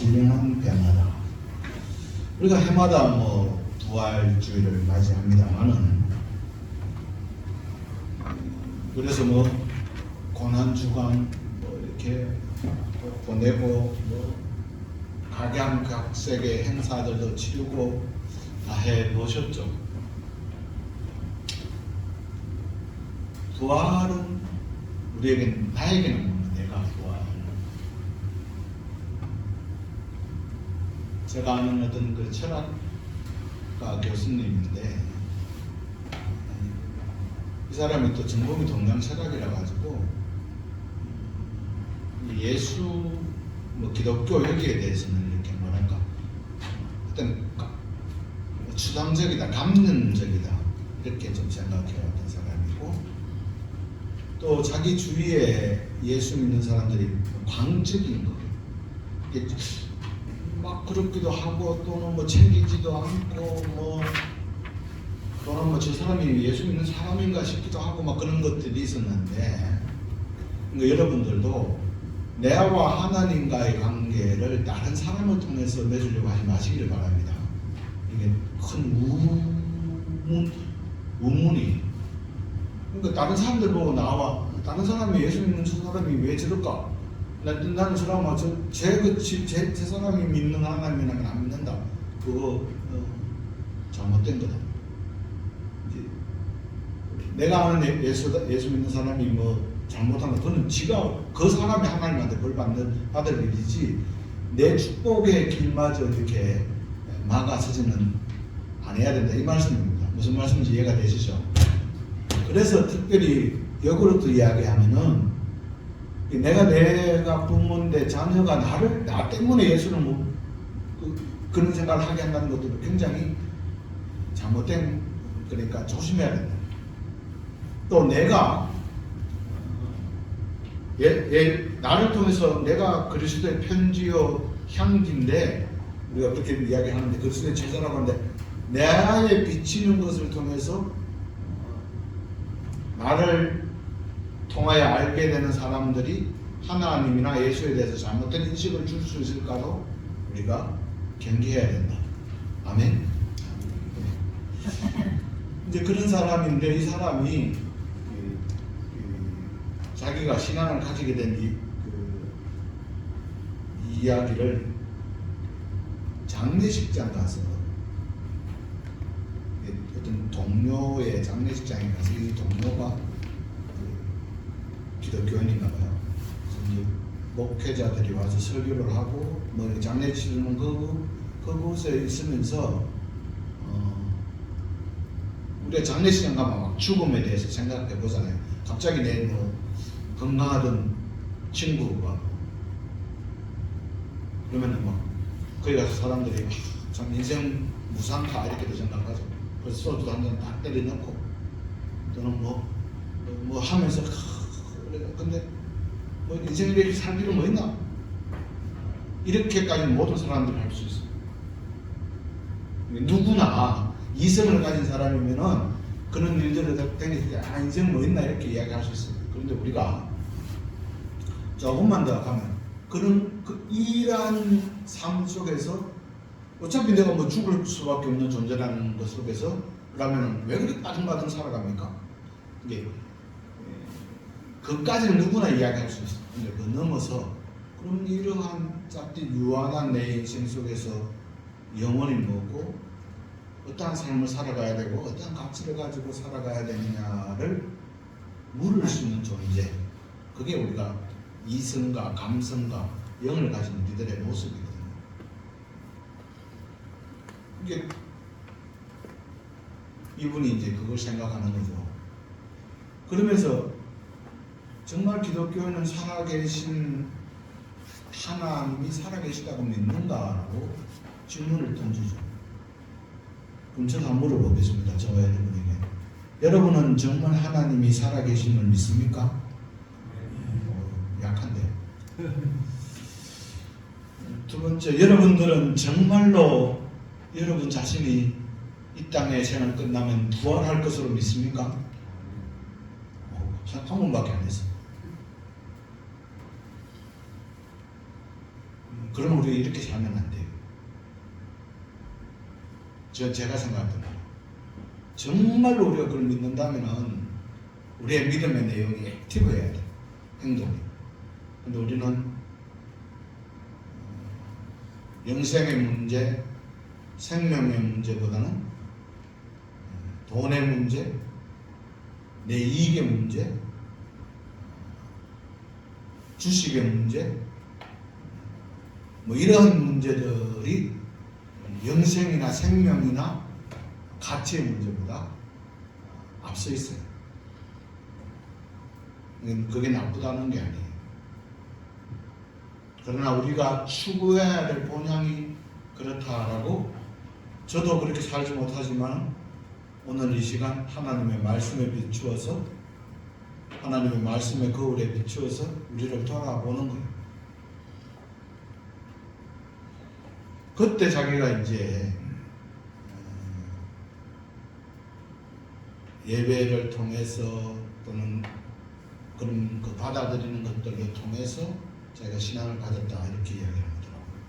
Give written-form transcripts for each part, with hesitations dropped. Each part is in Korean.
신령한 변화다. 우리가 해마다 뭐 부활주의를 맞이합니다만은, 그래서 뭐 고난주간 뭐 이렇게 보내고 뭐 각양각색의 행사들도 치르고 다 해보셨죠. 부활은 우리에게는, 나에게는 내가 부활. 제가 아는 어떤 그 철학가 교수님인데, 이 사람이 또 전공이 동양철학이라 가지고 예수, 뭐 기독교 여기에 대해서는 이렇게 뭐랄까 어떤 추상적이다, 감론적이다 이렇게 좀 생각해왔던 사람이고, 또 자기 주위에 예수 믿는 사람들이 광적인 거, 막 그렇기도 하고 또는 뭐 챙기지도 않고 뭐 또는 뭐 저 사람이 예수 믿는 사람인가 싶기도 하고 막 그런 것들이 있었는데, 그러니까 여러분들도 내와 하나님과의 관계를 다른 사람을 통해서 맺으려고 하지 마시기를 바랍니다. 이게 큰 우문이, 그러니까 다른 사람들 보고 나와 다른 사람이 예수 믿는 저 사람이 왜 저럴까? 나는 저 사람은 제 사람이 믿는 하나님이라면 안 믿는다. 그거 잘못된 거다. 내가 아는 예수 믿는 사람이 뭐 잘못한 거, 그건 지가 그 사람이 하나님한테 벌 받을 일이지 내 축복의 길마저 이렇게 막아서지는 안 해야 된다, 이 말씀입니다. 무슨 말씀인지 이해가 되시죠? 그래서 특별히 역으로 또 이야기하면은, 내가 부모인데 자녀가 나 때문에 예수를 뭐 그런 생각을 하게 한다는 것도 굉장히 잘못된, 그러니까 조심해야 된다. 또 내가 나를 통해서 내가 그리스도의 편지요 향기인데, 우리가 그렇게 이야기하는데 그리스도의 제자라고 하는데, 나에 비치는 것을 통해서 나를 통하여 알게 되는 사람들이 하나님이나 예수에 대해서 잘못된 인식을 줄 수 있을까도 우리가 경계해야 된다. 아멘. 이제 그런 사람인데, 이 사람이 자기가 신앙을 가지게 된 이 이야기를 장례식장 가서, 어떤 동료의 장례식장에 가서, 이 동료가 기독교인인가 봐요. 그래서 목회자들이 와서 설교를 하고 뭐 장례 치르는 그곳에 있으면서 우리가 장례식장 가면 막 죽음에 대해서 생각해 보잖아요. 갑자기 내 뭐 건강하던 친구가 그러면은 막 거기 가서 사람들이 참 인생 무상카 이렇게도 생각하죠. 그래서 소주도 한 잔 딱 때려 넣고 또는 뭐 하면서 근데 뭐 인생을 이렇게 살기로 뭐 있나? 이렇게까지 모든 사람들이 할 수 있어요. 누구나 이성을 가진 사람이면은 그런 일들을 땡길 때 인생 뭐 있나 이렇게 이야기할 수 있어요. 그런데 우리가 조금만 더 가면 그런 이러한 삶 속에서 어차피 내가 뭐 죽을 수밖에 없는 존재라는 것 속에서 그러면 왜 그렇게 빠둥빠둥 살아갑니까? 이게 그까지는 누구나 이야기할 수 있어요. 근데 그 넘어서 그럼 이러한 짭디 유한한 내 인생 속에서 영원히 뭐고 어떠한 삶을 살아가야 되고 어떠한 가치를 가지고 살아가야 되느냐를 물을 수 있는 존재, 그게 우리가 이성과 감성과 영을 가진 우리들의 모습이거든요. 이게 이분이 이제 그걸 생각하는 거죠. 그러면서 정말 기독교는 살아계신 하나님이 살아계시다고 믿는가라고 질문을 던지죠. 그럼 저도 한번 물어보겠습니다. 저와 여러분에게. 여러분은 정말 하나님이 살아계심을 믿습니까? 약한데. 두 번째, 여러분들은 정말로 여러분 자신이 이 땅의 생을 끝나면 부활할 것으로 믿습니까? 한 번밖에 안 했어. 그럼 우리 이렇게 살면 안 돼요. 제가 생각할 때는 정말로 우리가 그걸 믿는다면은 우리의 믿음의 내용이 액티브해야 돼. 행동이. 근데 우리는 영생의 문제, 생명의 문제보다는 돈의 문제, 내 이익의 문제, 주식의 문제, 뭐 이런 문제들이 영생이나 생명이나 가치의 문제보다 앞서 있어요. 그게 나쁘다는 게 아니에요. 그러나 우리가 추구해야 될 본향이 그렇다라고 저도 그렇게 살지 못하지만 오늘 이 시간 하나님의 말씀에 비추어서 하나님의 말씀의 거울에 비추어서 우리를 돌아보는 거예요. 그때 자기가 이제 예배를 통해서 또는 그런 그 받아들이는 것들을 통해서 자기가 신앙을 가졌다 이렇게 이야기를 하더라고요.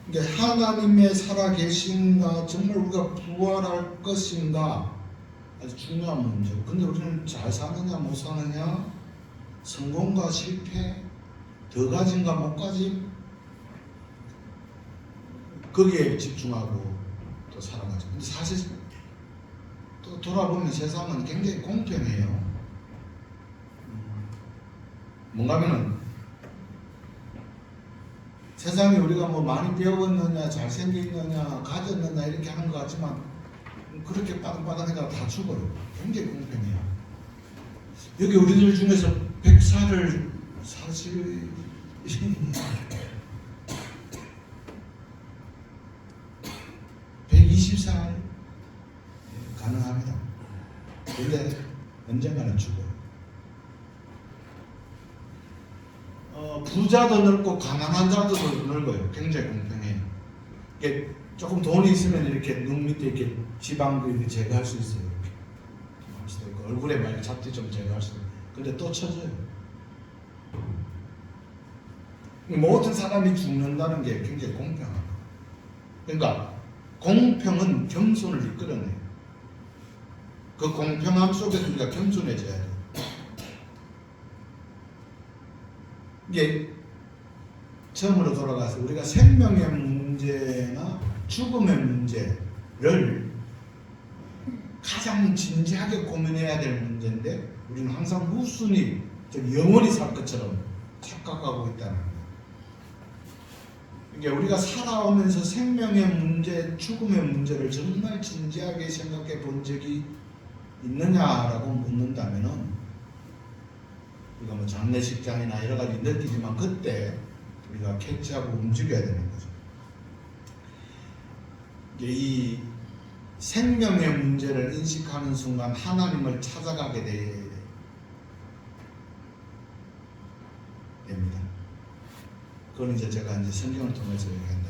그러니까 하나님의 살아계신가 정말 우리가 부활할 것인가 아주 중요한 문제고 근데 우리는 잘 사느냐 못 사느냐 성공과 실패 더 가진가 못 가진 거기에 집중하고 또 살아가죠. 근데 사실 또 돌아보면 세상은 굉장히 공평해요. 뭔가 하면은 세상에 우리가 뭐 많이 배웠느냐 잘생겼느냐 가졌느냐 이렇게 하는 것 같지만 그렇게 빠등빠등해가 다 죽어요. 굉장히 공평해요. 여기 우리들 중에서 100살을 사실 120살 가능합니다. 근데 언젠가는 죽어요. 부자도 늙고 가난한 자도 늙어요. 굉장히 공평해요. 이게 조금 돈이 있으면 이렇게 눈 밑에 이렇게 지방도 이렇게 제거할 수 있어요. 이렇게. 얼굴에 말 잡티 좀 제거할 수 있어요. 근데 또 쳐져요. 모든 사람이 죽는다는 게 굉장히 공평하다. 그러니까 공평은 겸손을 이끌어내요. 그 공평함 속에서 우리가 겸손해져야 돼요. 이게 처음으로 돌아가서 우리가 생명의 문제나 죽음의 문제를 가장 진지하게 고민해야 될 문제인데 우리는 항상 무순히 영원히 살 것처럼 착각하고 있다는 거예요. 이게 우리가 살아오면서 생명의 문제, 죽음의 문제를 정말 진지하게 생각해 본 적이 있느냐라고 묻는다면은 우리가 뭐 장례식장이나 여러 가지 느끼지만 그때 우리가 캐치하고 움직여야 되는 거죠. 이 생명의 문제를 인식하는 순간 하나님을 찾아가게 됩니다. 그건 이제 제가 이제 성경을 통해서 얘기했는데,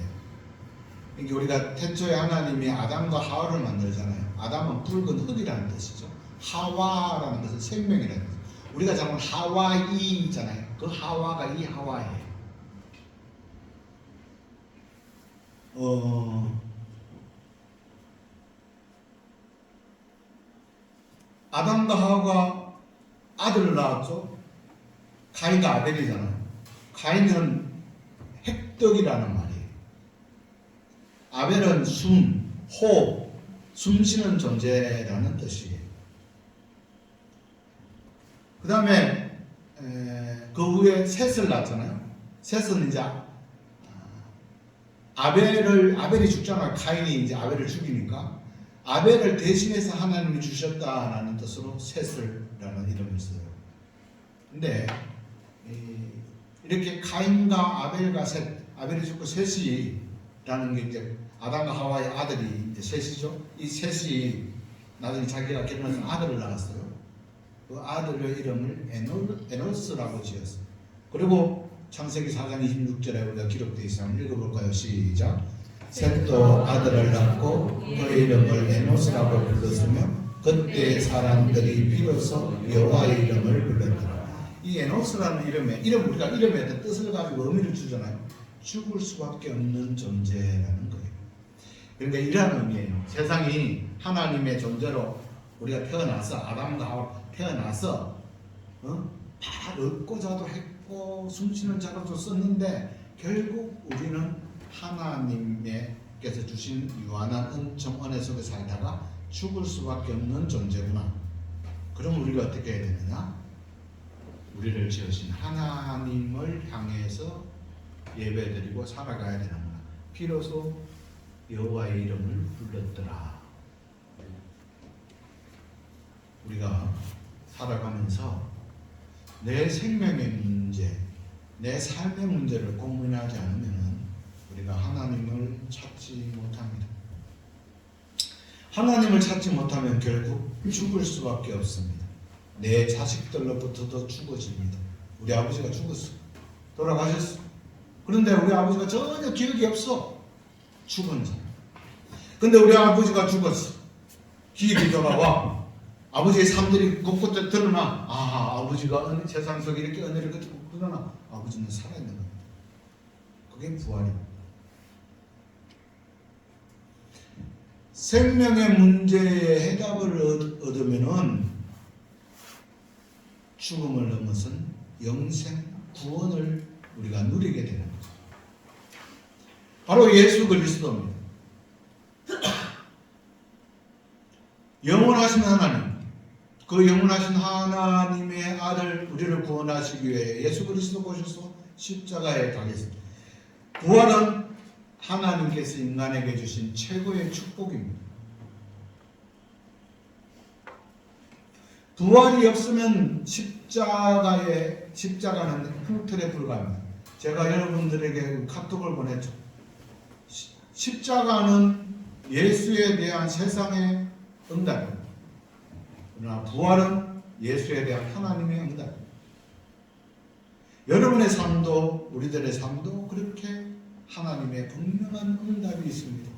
이게 우리가 태초에 하나님이 아담과 하와를 만들잖아요. 아담은 붉은 흙이라는 뜻이죠. 하와라는 것은 생명이라는 뜻이죠. 우리가 잡은 하와이잖아요. 그 하와가 이 하와예요. 아담과 하와가 아들을 낳았죠. 가인과 아벨이잖아요. 가인은 핵덕이라는 말이에요. 아벨은 호흡, 숨쉬는 존재라는 뜻이에요. 그 다음에 그 후에 셋을 낳았잖아요. 셋은 이제 아벨이 죽잖아요. 가인이 이제 아벨을 죽이니까 아벨을 대신해서 하나님이 주셨다라는 뜻으로 셋을라는 이름을 써요. 근데 이렇게 가인과 아벨과 셋, 아벨이 죽고 셋이라는 게 이제 아담과 하와의 아들이 이제 셋이죠. 이 셋이 나중에 자기가 결혼해서 아들을 낳았어요. 그 아들의 이름을 에노스라고 지었어요. 그리고 창세기 4장 26절에 우리가 기록되어 있어요. 한번 읽어볼까요? 시작. 셋도 아들을 낳고 그의 이름을 에노스라고 불렀으며 그때 사람들이 비로소 여호와의 이름을 불렀더라. 이 에노스라는 이름 우리가 이름에 어떤 뜻을 가지고 의미를 주잖아요. 죽을 수밖에 없는 존재라는 거예요. 그러니까 이런 의미예요. 세상이 하나님의 존재로 우리가 태어나서 아담과 하와 태어나서 다 얻고자도 했고 숨쉬는 자로도 썼는데 결국 우리는 하나님께서 주신 유한한 은총 은혜 속에 살다가 죽을 수밖에 없는 존재구나. 그럼 우리가 어떻게 해야 되느냐? 우리를 지으신 하나님을 향해서 예배드리고 살아가야 되는구나. 비로소 여호와의 이름을 불렀더라. 우리가 살아가면서 내 생명의 문제, 내 삶의 문제를 고민하지 않으면 우리가 하나님을 찾지 못합니다. 하나님을 찾지 못하면 결국 죽을 수밖에 없습니다. 내 자식들로부터도 죽어집니다. 우리 아버지가 죽었어. 돌아가셨어. 그런데 우리 아버지가 전혀 기억이 없어. 죽은 자. 근데 우리 아버지가 죽었어. 기억이 돌아와. 아버지의 삶들이 곳곳에 드러나. 아버지가 세상 속에 이렇게 은혜를 그러나 아버지는 살아있는 겁니다. 그게 부활입니다. 생명의 문제에 해답을 얻으면은 죽음을 넘어선 영생, 구원을 우리가 누리게 되는 거죠. 바로 예수 그리스도입니다. 영원하신 하나님, 그 영원하신 하나님의 아들 우리를 구원하시기 위해 예수 그리스도 오셔서 십자가에 달렸습니다. 부활은 하나님께서 인간에게 주신 최고의 축복입니다. 부활이 없으면 십자가는 흙틀에 불과합니다. 제가 여러분들에게 카톡을 보냈죠. 십자가는 예수에 대한 세상의 응답입니다. 그러나 부활은 예수에 대한 하나님의 응답입니다. 여러분의 삶도 우리들의 삶도 그렇게 하나님의 분명한 응답이 있습니다.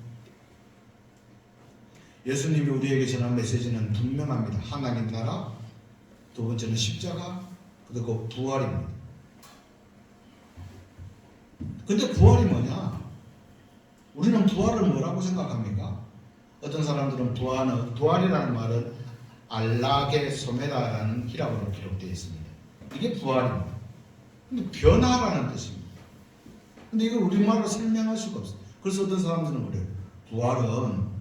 예수님이 우리에게 전한 메시지는 분명합니다. 하나님 나라, 두 번째는 십자가, 그리고 부활입니다. 근데 부활이 뭐냐? 우리는 부활을 뭐라고 생각합니까? 어떤 사람들은 부활이라는 말은 알라게 소메다라는 히라보로 기록되어 있습니다. 이게 부활입니다. 근데 변화라는 뜻입니다. 근데 이걸 우리말로 설명할 수가 없어요. 그래서 어떤 사람들은 그래요. 부활은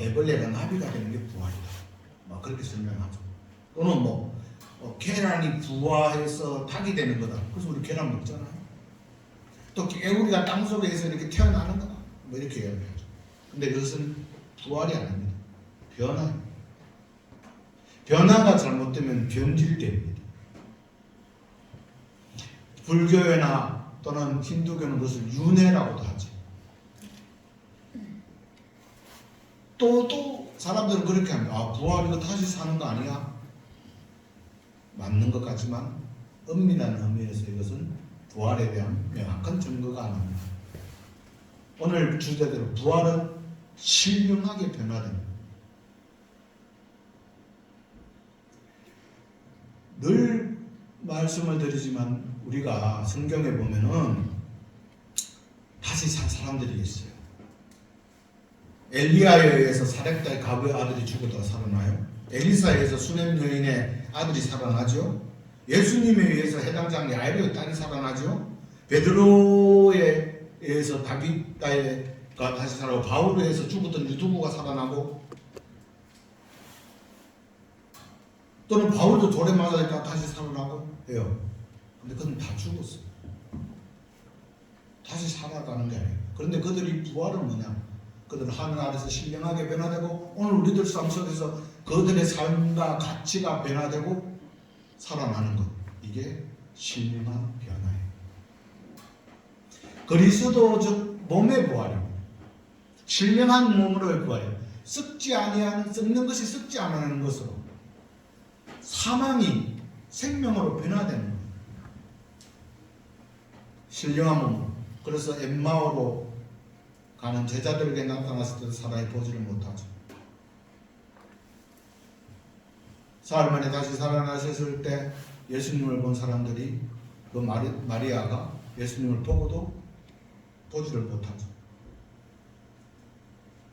애벌레가 나비가 되는 게 부활이다. 막 그렇게 설명하죠. 또는 계란이 부화해서 닭이 되는 거다. 그래서 우리 계란 먹잖아요. 또 개구리가 땅속에서 이렇게 태어나는 거다. 이렇게 얘기하죠. 근데 그것은 부활이 아닙니다. 변화입니다. 변화가 잘못되면 변질됩니다. 불교회나 또는 힌두교는 그것을 윤회라고도 하죠. 또 사람들은 그렇게 합니다. 부활 이거 다시 사는 거 아니야? 맞는 것 같지만 엄밀한 의미에서 이것은 부활에 대한 명확한 증거가 아닙니다. 오늘 주제대로 부활은 신령하게 변화됩니다. 늘 말씀을 드리지만 우리가 성경에 보면은 다시 산 사람들이 있어요. 엘리야에 의해서 사렙다의 가부의 아들이 죽었다가 살아나요. 엘리사에 의해서 수넴 여인의 아들이 살아나죠. 예수님에 의해서 해당장 야이로의 딸이 살아나죠. 베드로에 의해서 다윗가 다시 살아나고 바울에 의해서 죽었던 유두부가 살아나고 또는 바울도 돌에 맞아니까 다시 살아나고 해요. 근데 그건 다 죽었어요. 다시 살아가는 게 아니에요. 그런데 그들이 부활은 뭐냐? 그들은 하늘 아래서 신령하게 변화되고 오늘 우리들 삶 속에서 그들의 삶과 가치가 변화되고 살아나는 것. 이게 신령한 변화예요. 그리스도적 몸의 부활입니다. 신령한 몸으로의 부활이에요. 썩는 것이 썩지 않는 것으로 사망이 생명으로 변화되는 거예요. 신령한 몸으로. 그래서 엠마오로 가는 제자들에게 나타났을 때도 사람이 보지를 못하죠. 사흘 만에 다시 살아나셨을 때 예수님을 본 사람들이 그 마리아가 예수님을 보고도 보지를 못하죠.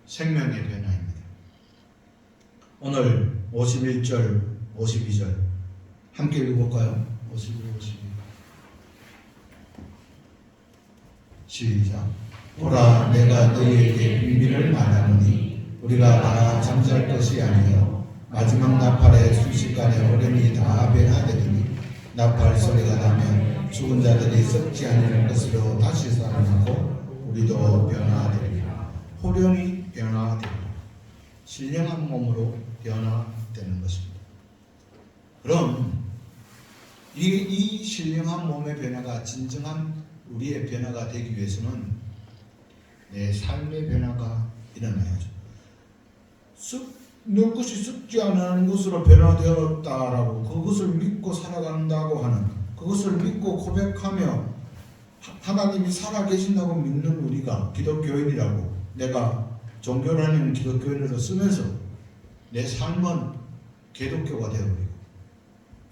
생명의 변화입니다. 오늘 51절, 52절 함께 읽어볼까요? 51, 52 시작. 보라, 내가 너희에게 비밀을 말하노니 우리가 다 잠잘 것이 아니요 마지막 나팔의 순식간에 어른이 다 변화되리니 나팔 소리가 나면 죽은 자들이 썩지 않을 것으로 다시 살아나고 우리도 변화되리라. 호련히 변화되리라. 신령한 몸으로 변화되는 것입니다. 그럼 이 신령한 몸의 변화가 진정한 우리의 변화가 되기 위해서는 내 삶의 변화가 일어나야죠. 내 것이 썩지 않은 것으로 변화되었다라고 그것을 믿고 살아간다고 하는, 그것을 믿고 고백하며 하나님이 살아계신다고 믿는 우리가 기독교인이라고, 내가 종교라는 기독교인으로 쓰면서 내 삶은 기독교가 되어버리고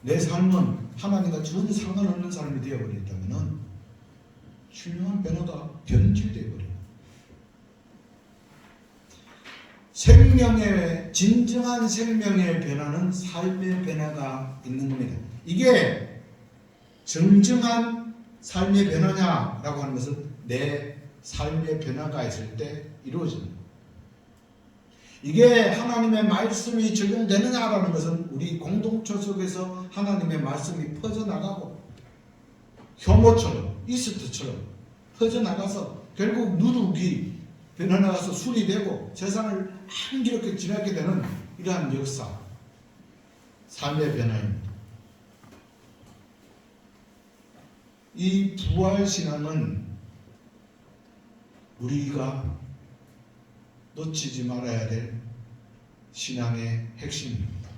내 삶은 하나님과 전혀 상관없는 삶이 되어버렸다면 신령한 변화가 변질되어버려요. 생명의, 진정한 생명의 변화는 삶의 변화가 있는 겁니다. 이게 정정한 삶의 변화냐라고 하는 것은 내 삶의 변화가 있을 때 이루어집니다. 이게 하나님의 말씀이 적용되느냐라는 것은 우리 공동체 속에서 하나님의 말씀이 퍼져나가고 효모처럼, 이스트처럼 퍼져나가서 결국 누룩이 변화나가서 술이 되고 세상을 한기롭게 지나게 되는 이러한 역사, 삶의 변화입니다. 이 부활신앙은 우리가 놓치지 말아야 될 신앙의 핵심입니다.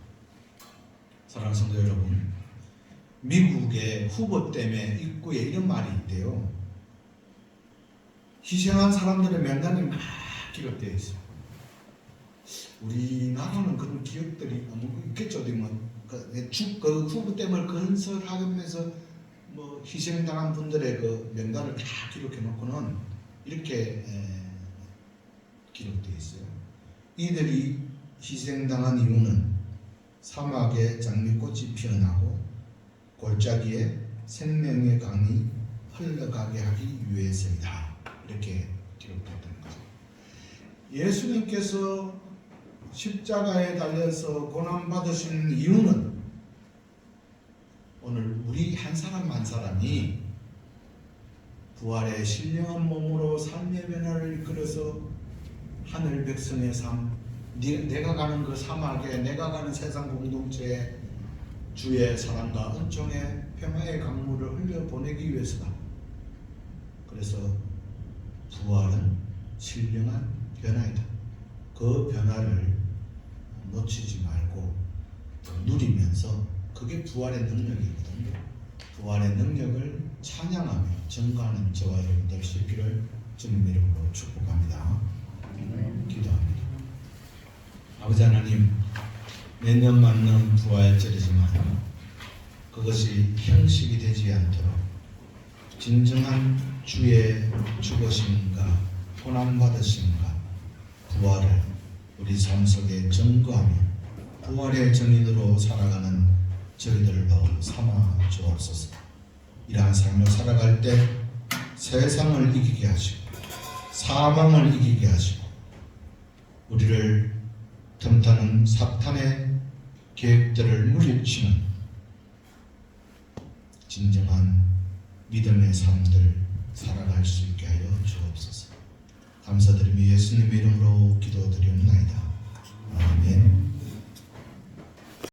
사랑하는 성도 여러분, 미국의 후보댐의 입구에 이런 말이 있대요. 희생한 사람들의 명단이 막 기록되어 있어요. 우리나라는 그런 기억들이 있겠죠. 그 후보댐을 건설하면서 뭐 희생당한 분들의 그 명단을 다 기록해 놓고는 이렇게 기록되어 있어요. 이들이 희생당한 이유는 사막에 장미꽃이 피어나고 골짜기에 생명의 강이 흘러가게 하기 위해서이다. 이렇게 기록되었다는 거죠. 예수님께서 십자가에 달려서 고난받으신 이유는 오늘 우리 한 사람 한 사람이 부활의 신령한 몸으로 삶의 변화를 이끌어서 하늘 백성의 삶, 내가 가는 그 사막에, 내가 가는 세상 공동체에 주의 사랑과 은총의 평화의 강물을 흘려보내기 위해서다. 그래서 부활은 신령한 변화이다. 그 변화를 놓치지 말고 누리면서, 그게 부활의 능력이거든요. 부활의 능력을 찬양하며 증거하는 저와 여러분 될 수 있기를 주님 이름으로 축복합니다. 기도합니다. 아버지 하나님, 매년 맞는 부활절이지만 그것이 형식이 되지 않도록 진정한 주의 죽으심과 고난받으심과 부활을 우리 삶 속에 증거하며 부활의 증인으로 살아가는 저희들로 삼아 주옵소서. 이러한 삶을 살아갈 때 세상을 이기게 하시고 사망을 이기게 하시고 우리를 틈타는 사탄의 계획들을 물리치는 진정한 믿음의 삶들 살아갈 수 있게 하여 주옵소서. 감사드리며 예수님의 이름으로 기도드리옵나이다. 아멘.